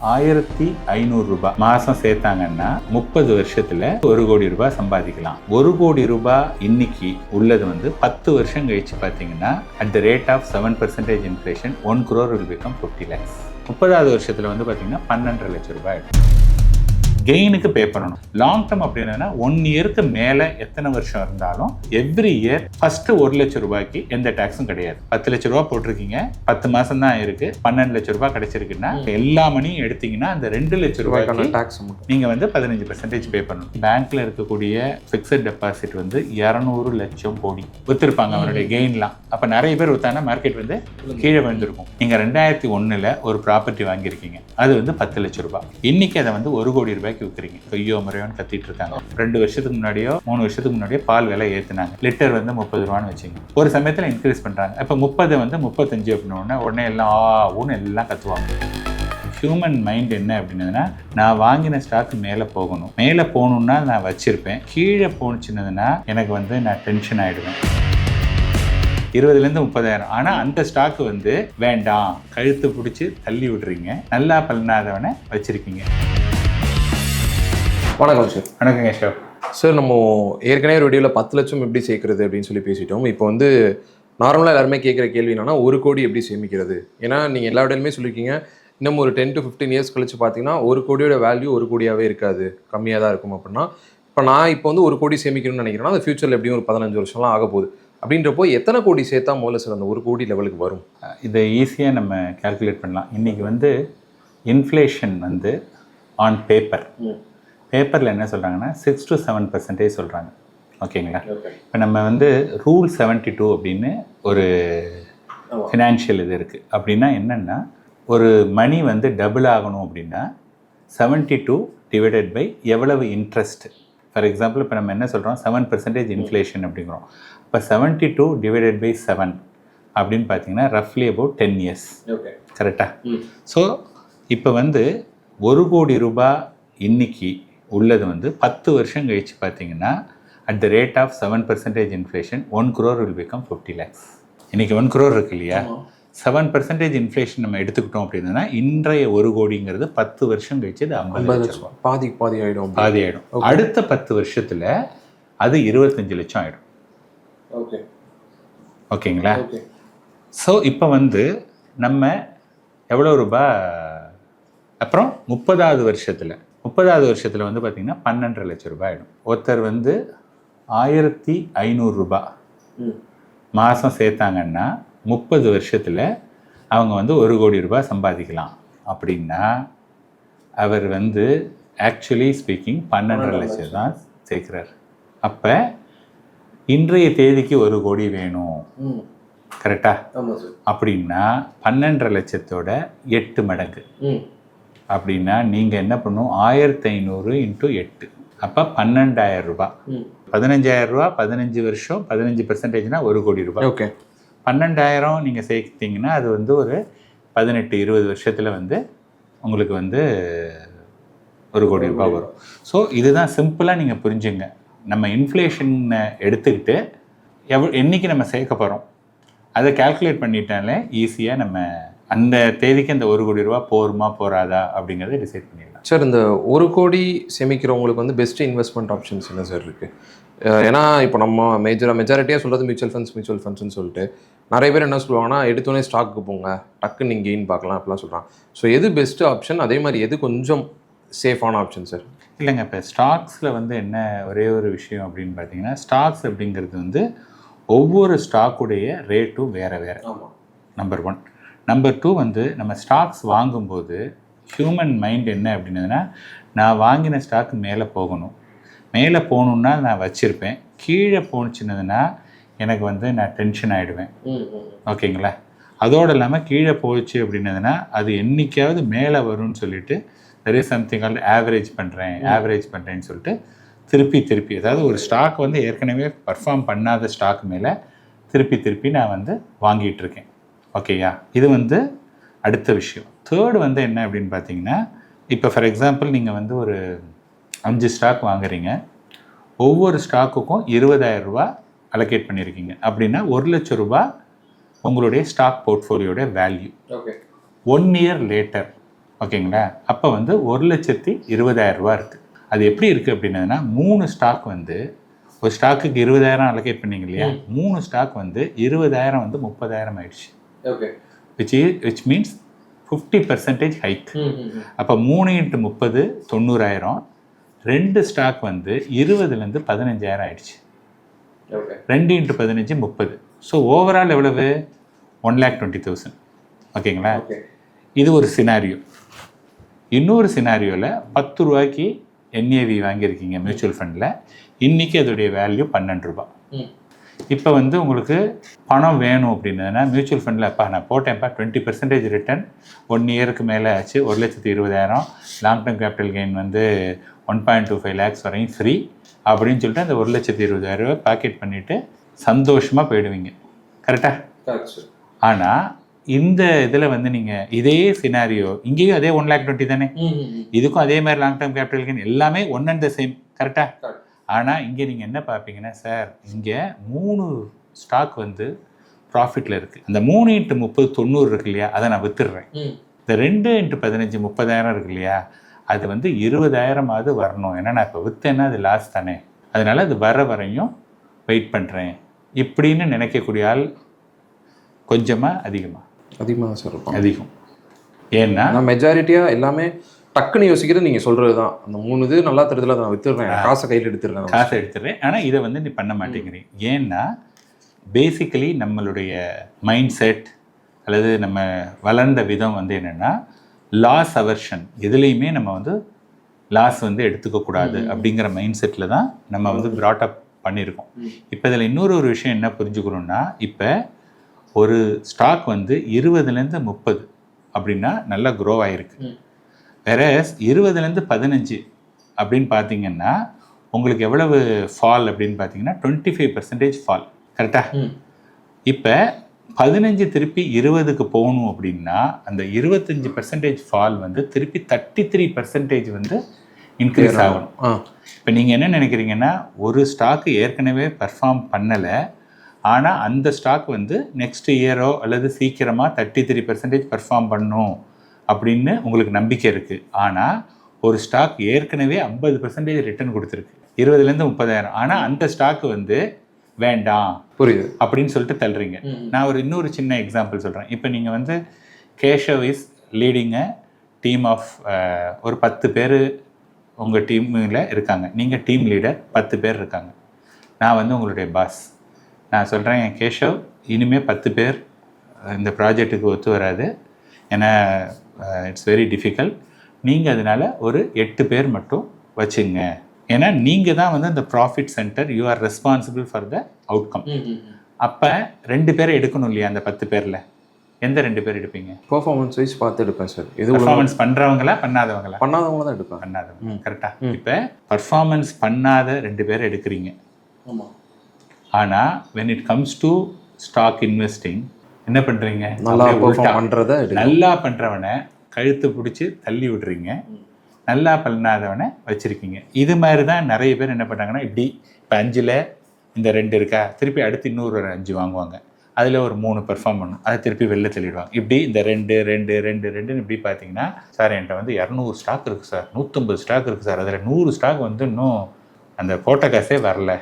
1500 மாசம் சேர்த்தாங்கன்னா 30 வருஷத்துல 1 கோடி ரூபாய் சம்பாதிக்கலாம். 1 கோடி ரூபாய் இன்னைக்கு உள்ளது வந்து 10 வருஷம் கழிச்சு பார்த்தீங்கன்னா at the rate of 7% inflation 1 crore will become 50 lakhs. 30வது வருஷத்துல வந்து பார்த்தீங்கன்னா 12.5 லட்சம் ரூபாய் கெயினுக்கு பே பண்ணணும். லாங் டேர்ம் அப்படின்னா 1 இயருக்கு மேலே எத்தனை வருஷம் இருந்தாலும் எவ்ரி இயர் ஃபர்ஸ்ட் 1 லட்சம் ரூபாய்க்கு எந்த டாக்ஸும் கிடையாது. 10 லட்சம் ரூபாய் போட்டிருக்கீங்க, 10 மாசம் தான் இருக்கு, 12 லட்சம் ரூபாய் கிடைச்சிருக்குன்னா எல்லா மணியும் எடுத்தீங்கன்னா அந்த 2 லட்சம் ரூபாய்க்கு டாக்ஸ் நீங்க வந்து 15% பே பண்ணணும். பேங்க்ல இருக்கக்கூடிய பிக்சட் டெபாசிட் வந்து 200 லட்சம் கோடி வித்திருப்பாங்க அவருடைய கெயின்லாம். அப்ப நிறைய பேர் வித்தானா மார்க்கெட் வந்து கீழே விழுந்திருக்கும். நீங்க 2001 ஒரு ப்ராப்பர்ட்டி வாங்கியிருக்கீங்க, அது வந்து 10 லட்சம் ரூபாய். இன்னைக்கு அதை வந்து 1 கோடி ரூபாய்க்கு விற்கிறீங்க. கையோ முறையோன்னு கத்திட்டு இருக்காங்க. 2 வருஷத்துக்கு முன்னாடியோ 3 வருஷத்துக்கு முன்னாடியோ பால் விலை ஏத்துனாங்க. லிட்டர் வந்து 30 ரூபான்னு வச்சுங்க. ஒரு சமயத்தில் இன்க்ரீஸ் பண்றாங்க. இப்ப 30 வந்து 35 அப்படின்னா உடனே எல்லாம் கத்துவாங்க. ஹியூமன் மைண்ட் என்ன அப்படின்னதுன்னா, நான் வாங்கின ஸ்டாக் மேலே போகணும், மேலே போகணும்னா நான் வச்சிருப்பேன், கீழே போனுச்சுன்னதுன்னா எனக்கு வந்து நான் டென்ஷன் ஆயிடுவேன். 20,000 30,000. ஆனா அந்த ஸ்டாக் வந்து வேண்டாம், கழுத்து பிடிச்சி தள்ளி விடுறீங்க, நல்லா பண்ணாதவனை வச்சிருக்கீங்க. வணக்கம் சார். வணக்கங்க சார். சார், நம்ம ஏற்கனவே ஒரு வீடியோவில் 10 லட்சம் எப்படி சேர்க்கறது அப்படின்னு சொல்லி பேசிட்டோம். இப்போ வந்து நார்மலாக எல்லாருமே கேட்குற கேள்வி என்னன்னா, 1 கோடி எப்படி சேமிக்கிறது? ஏன்னா நீங்கள் எல்லா இடத்துலையுமே சொல்லியிருக்கீங்க, இன்னும் ஒரு 10 to 15 இயர்ஸ் கழிச்சு பார்த்தீங்கன்னா 1 கோடியோட வேல்யூ 1 கோடியாகவே இருக்காது, கம்மியாக தான் இருக்கும் அப்படின்னா. இப்போ நான் இப்போ வந்து 1 கோடி சேமிக்கணும்னு நினைக்கிறேன்னா அது ஃபியூச்சரில் எப்படியும் ஒரு 15 வருஷம்லாம் ஆக போகுது. அப்படின்றப்போ எத்தனை கோடி சேர்த்தா முதல்ல சார் அந்த 1 கோடி லெவலுக்கு வரும்? இதை ஈஸியாக நம்ம கால்குலேட் பண்ணலாம். இன்றைக்கி வந்து இன்ஃப்ளேஷன் வந்து ஆன் பேப்பரில் என்ன சொல்கிறாங்கன்னா 6 to 7% சொல்கிறாங்க. ஓகேங்களா? இப்போ நம்ம வந்து ரூல் 72 அப்படின்னு ஒரு ஃபினான்ஷியல் இது இருக்குது. அப்படின்னா என்னென்னா, ஒரு மணி வந்து டபுள் ஆகணும் அப்படின்னா 72 டிவைடட் பை எவ்வளவு இன்ட்ரெஸ்ட். ஃபார் எக்ஸாம்பிள் இப்போ நம்ம என்ன சொல்கிறோம், 7% இன்ஃப்ளேஷன் அப்படிங்கிறோம். இப்போ 72 டிவைடட் பை 7 அப்படின்னு பார்த்தீங்கன்னா ரஃப்லி அபவுட் 10 years. கரெக்டாக? ஸோ இப்போ வந்து 1 கோடி ரூபாய் இன்னைக்கு உள்ளது வந்து 10 வருஷம் கழிச்சு பார்த்தீங்கன்னா at the rate of 7% inflation 1 crore will become 50 lakhs. இன்னைக்கு 1 crore இருக்கு இல்லையா? 7% இன்ஃப்ளேஷன் நம்ம எடுத்துக்கிட்டோம் அப்படின்னா இன்றைய 1 கோடிங்கிறது 10 வருஷம் கழிச்சு அது 50 லட்சம். பாதி ஆகிடும். அடுத்த 10 வருஷத்தில் அது 25 லட்சம் ஆகிடும். ஓகேங்களா? ஸோ இப்போ வந்து நம்ம எவ்வளோ ரூபாய், அப்புறம் 30வது வருஷத்தில் வந்து பார்த்திங்கன்னா 12.5 லட்சம் ரூபாய் ஆகிடும். ஒருத்தர் வந்து 1500 மாதம் சேர்த்தாங்கன்னா 30 வருஷத்தில் அவங்க வந்து 1 கோடி ரூபாய் சம்பாதிக்கலாம். அப்படின்னா அவர் வந்து ஆக்சுவலி ஸ்பீக்கிங் 12.5 லட்சம் தான் சேர்க்குறார். அப்போ இன்றைய தேதிக்கு 1 கோடி வேணும், கரெக்டா? அப்படின்னா 12.5 லட்சத்தோட 8 மடங்கு. அப்படின்னா நீங்கள் என்ன பண்ணணும், 1500 × 8, அப்போ 12,000 ரூபாய். 15,000 ரூபாய் 15 வருஷம் 15%னா 1 கோடி ரூபாய். ஓகே, 12,000 நீங்கள் சேர்த்தீங்கன்னா அது வந்து ஒரு 18-20 வருஷத்தில் வந்து உங்களுக்கு வந்து 1 கோடி ரூபாய் வரும். ஸோ இதுதான் சிம்பிளாக நீங்கள் புரிஞ்சுங்க. நம்ம இன்ஃப்ளேஷனை எடுத்துக்கிட்டு என்னைக்கு நம்ம சேர்க்க போகிறோம் அதை கால்குலேட் பண்ணிட்டாலே ஈஸியாக நம்ம அந்த தேதிக்கு அந்த 1 கோடி ரூபா போருமா போராதா அப்படிங்கிறத டிசைட் பண்ணிடலாம். சார், இந்த 1 கோடி சேமிக்கிறவங்களுக்கு வந்து பெஸ்ட் இன்வெஸ்ட்மெண்ட் ஆப்ஷன்ஸ் என்ன சார் இருக்குது? ஏன்னா இப்போ நம்ம மெஜாரிட்டியாக சொல்கிறது மியூச்சுவல் ஃபண்ட்ஸ்னு சொல்லிட்டு நிறைய பேர் என்ன சொல்லுவாங்கன்னா, எடுத்தோடனே ஸ்டாக்கு போங்க, டக்குன்னு நீங்கள் கெயின் பார்க்கலாம் அப்படிலாம் சொல்கிறாங்க. ஸோ எது பெஸ்ட் ஆப்ஷன், அதே மாதிரி எது கொஞ்சம் சேஃபான ஆப்ஷன் சார்? இல்லைங்க, இப்போ ஸ்டாக்ஸில் வந்து என்ன ஒரே ஒரு விஷயம் அப்படின்னு பார்த்தீங்கன்னா, ஸ்டாக்ஸ் அப்படிங்கிறது வந்து ஒவ்வொரு ஸ்டாக்குடைய ரேட்டும் வேறு. நம்பர் 1. நம்பர் 2 வந்து நம்ம ஸ்டாக்ஸ் வாங்கும்போது ஹியூமன் மைண்ட் என்ன அப்படின்னதுன்னா, நான் வாங்கின ஸ்டாக் மேலே போகணும்னா நான் வச்சுருப்பேன், கீழே போணுச்சுன்னதுன்னா எனக்கு வந்து நான் டென்ஷன் ஆகிடுவேன். ஓகேங்களா? அதோடு இல்லாமல் கீழே போச்சு அப்படின்னதுன்னா அது என்றைக்காவது மேலே வரும்னு சொல்லிட்டு நிறைய சம்திங் ஆல் ஆவரேஜ் பண்ணுறேன்னு சொல்லிட்டு திருப்பி அதாவது ஒரு ஸ்டாக் வந்து ஏற்கனவே பர்ஃபார்ம் பண்ணாத ஸ்டாக் மேலே திருப்பி நான் வந்து வாங்கிட்டு இருக்கேன். ஓகேயா? இது வந்து அடுத்த விஷயம். தேர்டு வந்து என்ன அப்படின்னு பார்த்தீங்கன்னா, இப்போ ஃபார் எக்ஸாம்பிள் நீங்கள் வந்து ஒரு 5 ஸ்டாக் வாங்குறீங்க, ஒவ்வொரு ஸ்டாக்குக்கும் 20,000 ரூபாய் அலோகேட் பண்ணியிருக்கீங்க. அப்படின்னா 1 லட்சம் ரூபாய் உங்களுடைய ஸ்டாக் போர்ட்ஃபோலியோட வேல்யூ. 1 இயர் லேட்டர் ஓகேங்களா? அப்போ வந்து 1,20,000 இருக்குது. அது எப்படி இருக்குது அப்படின்னதுன்னா 3 ஸ்டாக் வந்து ஒரு ஸ்டாக்குக்கு 20,000 அலோகேட் பண்ணீங்க இல்லையா, 3 ஸ்டாக் வந்து 20,000 வந்து 30,000 ஆயிடுச்சு. ஓகே. Which means 50% hike. அப்போ 3 × 30 90,000, 2 ஸ்டாக் வந்து 20லேருந்து 15,000 ஆயிடுச்சு. 2 × 15 30. ஸோ ஓவரால் எவ்வளவு? 1,20,000. ஓகேங்களா? இது ஒரு சினாரியோ. இன்னொரு சினாரியோவில் 10 ரூபாய்க்கு NAV வாங்கியிருக்கீங்க மியூச்சுவல் ஃபண்டில். இன்றைக்கி அதோடைய வேல்யூ 12 ரூபா. இப்போ வந்து உங்களுக்கு பணம் வேணும் அப்படின்னா மியூச்சுவல் ஃபண்டில் நான் போட்டேன்ப்பா 20% ரிட்டர்ன் 1 இயருக்கு மேலே ஆச்சு, 1,20,000, லாங் டேர்ம் கேபிட்டல் கெயின் வந்து 1.25 lakhs வரையும் ஃப்ரீ அப்படின்னு சொல்லிட்டு அந்த 1,20,000 பேக்கெட் பண்ணிவிட்டு சந்தோஷமாக போயிடுவீங்க. கரெக்டாக? ஆனால் இந்த இதில் வந்து நீங்கள் இதே சினாரியோ இங்கேயும் அதே 1,20,000 தானே, இதுக்கும் அதே மாதிரி லாங் டேர்ம் கேபிட்டல் கெயின் எல்லாமே ஒன் அண்ட் த சேம். கரெக்டாக? ஆனால் இங்கே நீங்கள் என்ன பார்ப்பீங்கன்னா, சார் இங்கே 3 ஸ்டாக் வந்து ப்ராஃபிட்டில் இருக்குது. அந்த 3 × 30 90 இருக்கு இல்லையா, அதை நான் விற்றுடுறேன். இந்த 2 × 15 30,000 இருக்கு இல்லையா, அது வந்து 20,000 வரணும். ஏன்னா நான் இப்போ விற்றேன்னா அது லாஸ் தானே, அதனால் அது வர வரையும் வெயிட் பண்ணுறேன் இப்படின்னு நினைக்கக்கூடிய ஆள் கொஞ்சமாக அதிகமாக சார் அதிகம். ஏன்னா நான் மெஜாரிட்டியாக எல்லாமே டக்குன்னு யோசிக்கிறது நீங்கள் சொல்கிறது தான். அந்த 3 இது நல்லா தெரியுதுல, நான் வித்துடுறேன், காசை கையில் எடுத்துடுறேன். ஆனால் இதை வந்து நீ பண்ண மாட்டேங்கிறீங்க. ஏன்னா பேசிக்கலி நம்மளுடைய மைண்ட் செட் அல்லது நம்ம வளர்ந்த விதம் வந்து என்னென்னா லாஸ் அவர்ஷன். எதுலேயுமே நம்ம வந்து லாஸ் வந்து எடுத்துக்கக்கூடாது அப்படிங்கிற மைண்ட் செட்டில் தான் நம்ம வந்து ப்ராட் அப் பண்ணியிருக்கோம். இப்போ இதில் இன்னொரு விஷயம் என்ன புரிஞ்சுக்கணுன்னா, இப்போ ஒரு ஸ்டாக் வந்து 20லேருந்து 30 அப்படின்னா நல்லா க்ரோ ஆகிருக்கு. வேற 20லேருந்து 15 அப்படின்னு பார்த்தீங்கன்னா உங்களுக்கு எவ்வளவு ஃபால் அப்படின்னு பார்த்தீங்கன்னா 25% ஃபால். கரெக்டாக? இப்போ 15 திருப்பி 20க்கு போகணும் அப்படின்னா அந்த 25% ஃபால் வந்து திருப்பி 33% வந்து இன்க்ரீஸ் ஆகணும். இப்போ நீங்கள் என்ன நினைக்கிறீங்கன்னா, ஒரு ஸ்டாக்கு ஏற்கனவே பர்ஃபார்ம் பண்ணலை, ஆனால் அந்த ஸ்டாக் வந்து நெக்ஸ்ட் இயரோ அல்லது சீக்கிரமாக 33% பர்ஃபார்ம் பண்ணும் அப்படின்னு உங்களுக்கு நம்பிக்கை இருக்குது. ஆனால் ஒரு ஸ்டாக் ஏற்கனவே 50% ரிட்டர்ன் கொடுத்துருக்கு 20லேருந்து 30,000. ஆனால் அந்த ஸ்டாக்கு வந்து வேண்டாம், புரியுது அப்படின்னு சொல்லிட்டு தள்ளுறீங்க. நான் இன்னொரு சின்ன எக்ஸாம்பிள் சொல்கிறேன். இப்போ நீங்கள் வந்து கேஷவ் இஸ் லீடிங்க டீம் ஆஃப் ஒரு 10 பேர் உங்கள் டீமில் இருக்காங்க. நீங்கள் டீம் லீடர், 10 பேர் இருக்காங்க. நான் வந்து உங்களுடைய பாஸ். நான் சொல்கிறேன், கேஷவ் இனிமேல் 10 பேர் இந்த ப்ராஜெக்ட்டுக்கு ஒத்து வராது, ஏன்னா இட்ஸ் வெரி டிஃபிகல்ட். நீங்கள் அதனால் ஒரு 8 பேர் மட்டும் வச்சுங்க. ஏன்னா நீங்கள் தான் வந்து அந்த profit centre, you are responsible for the outcome. அப்போ 2 பேரை எடுக்கணும் இல்லையா? அந்த 10 பேரில் எந்த 2 பேர் எடுப்பீங்க? பெர்ஃபார்மன்ஸ் வைஸ் பார்த்து எடுப்பேன் சார். இது பெர்ஃபார்மன்ஸ் பண்ணுறவங்களா பண்ணாதவங்களா? பண்ணாதவங்க தான் எடுப்பேன். பண்ணாதவங்க. கரெக்டாக? இப்போ பர்ஃபார்மன்ஸ் பண்ணாத 2 பேரை எடுக்கிறீங்க. ஆமாம். ஆனால் when it comes to stock investing என்ன பண்ணுறீங்க? நல்லா பண்ணுறவனை கழுத்து பிடிச்சி தள்ளி விடுறீங்க, நல்லா பண்ணாதவனை வச்சுருக்கீங்க. இது மாதிரி தான் நிறைய பேர் என்ன பண்ணுறாங்கன்னா, இப்படி இப்போ 5ல் இந்த 2 இருக்கா, திருப்பி அடுத்து இன்னொரு 5 வாங்குவாங்க, அதில் ஒரு 3 பெர்ஃபார்ம் பண்ணும், அதை திருப்பி வெளில தள்ளிடுவாங்க. இப்படி இந்த 2 இப்படி பார்த்தீங்கன்னா, சார் என்கிட்ட வந்து 200 ஸ்டாக் இருக்குது சார், 150 ஸ்டாக் இருக்குது சார், அதில் 100 ஸ்டாக் வந்து இன்னும் அந்த போட்ட காசே வரல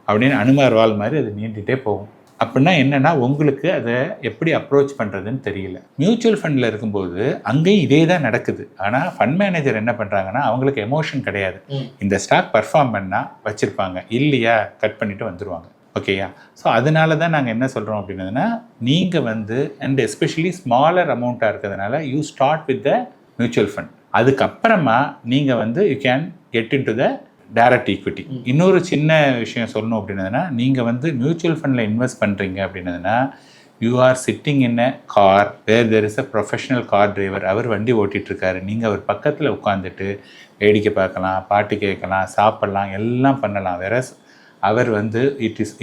அப்படின்னு அனுமார் வால் மாதிரி அது நீண்டுகிட்டே போகும். அப்படின்னா என்னென்னா, உங்களுக்கு அதை எப்படி அப்ரோச் பண்ணுறதுன்னு தெரியல. மியூச்சுவல் ஃபண்டில் இருக்கும்போது அங்கேயும் இதே தான் நடக்குது. ஆனால் ஃபண்ட் மேனேஜர் என்ன பண்ணுறாங்கன்னா, அவங்களுக்கு எமோஷன் கிடையாது. இந்த ஸ்டாக் பர்ஃபார்ம் பண்ணால் வச்சுருப்பாங்க, இல்லையா கட் பண்ணிவிட்டு வந்துடுவாங்க. ஓகேயா? ஸோ அதனால தான் நாங்கள் என்ன சொல்கிறோம் அப்படின்னதுன்னா, நீங்கள் வந்து அண்ட் எஸ்பெஷலி ஸ்மாலர் அமௌண்ட்டாக இருக்கிறதுனால you start with the mutual fund. அதுக்கப்புறமா நீங்கள் வந்து you can get in to the direct equity. இன்னொரு சின்ன விஷயம் சொல்லணும் அப்படின்னதுன்னா, நீங்கள் வந்து மியூச்சுவல் ஃபண்டில் இன்வெஸ்ட் பண்ணுறீங்க அப்படின்னதுன்னா, you are sitting in a car where there is a professional car driver. அவர் வண்டி ஓட்டிகிட்ருக்காரு, நீங்கள் அவர் பக்கத்தில் உட்காந்துட்டு வேடிக்கை பார்க்கலாம், பாட்டு கேட்கலாம், சாப்பிட்லாம், எல்லாம் பண்ணலாம். வேற அவர் வந்து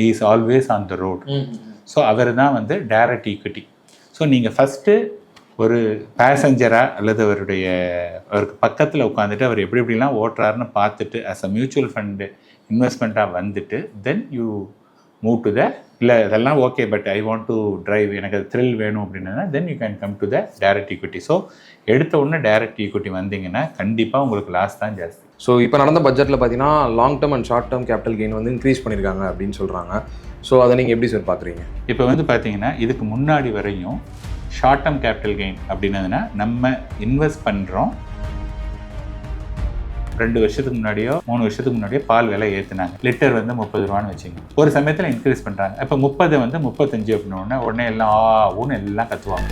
is always on the road. So அவர் தான் வந்து டைரக்ட் ஈக்விட்டி. ஸோ நீங்கள் ஃபஸ்ட்டு ஒரு பேசஞ்சராக அல்லது அவருக்கு பக்கத்தில் உட்காந்துட்டு அவர் எப்படி எப்படிலாம் ஓட்டுறாருன்னு பார்த்துட்டு அஸ் அ மியூச்சுவல் ஃபண்டு இன்வெஸ்ட்மெண்ட்டாக வந்துட்டு then you move to the, இல்லை இதெல்லாம் okay but I want to drive, எனக்கு அது த்ரில் வேணும் அப்படின்னா then you can come to the direct equity. So எடுத்த உடனே டைரக்ட் ஈக்விட்டி வந்தீங்கன்னா கண்டிப்பாக உங்களுக்கு லாஸ் தான் ஜாஸ்தி. ஸோ இப்போ நடந்த பட்ஜெட்டில் பார்த்தீங்கன்னா long term and short term capital gain வந்து இன்க்ரீஸ் பண்ணியிருக்காங்க அப்படின்னு சொல்கிறாங்க. ஸோ அதை நீங்கள் எப்படி சார் பார்க்குறீங்க? இப்போ வந்து பார்த்தீங்கன்னா இதுக்கு முன்னாடி வரையும் ஷார்ட் டேர்ம் கேபிட்டல் கெயின் அப்படின்னதுன்னா நம்ம இன்வெஸ்ட் பண்ணுறோம் 2 வருஷத்துக்கு முன்னாடியோ 3 வருஷத்துக்கு முன்னாடியோ பால் விலை ஏற்றுனாங்க. லிட்டர் வந்து 30 ரூபான்னு வச்சுங்க. ஒரு சமயத்தில் இன்க்ரீஸ் பண்ணுறாங்க. இப்போ 30 வந்து 35 அப்படின்னா உடனே எல்லாம் ஆவுன்னு எல்லாம் கத்துவாங்க.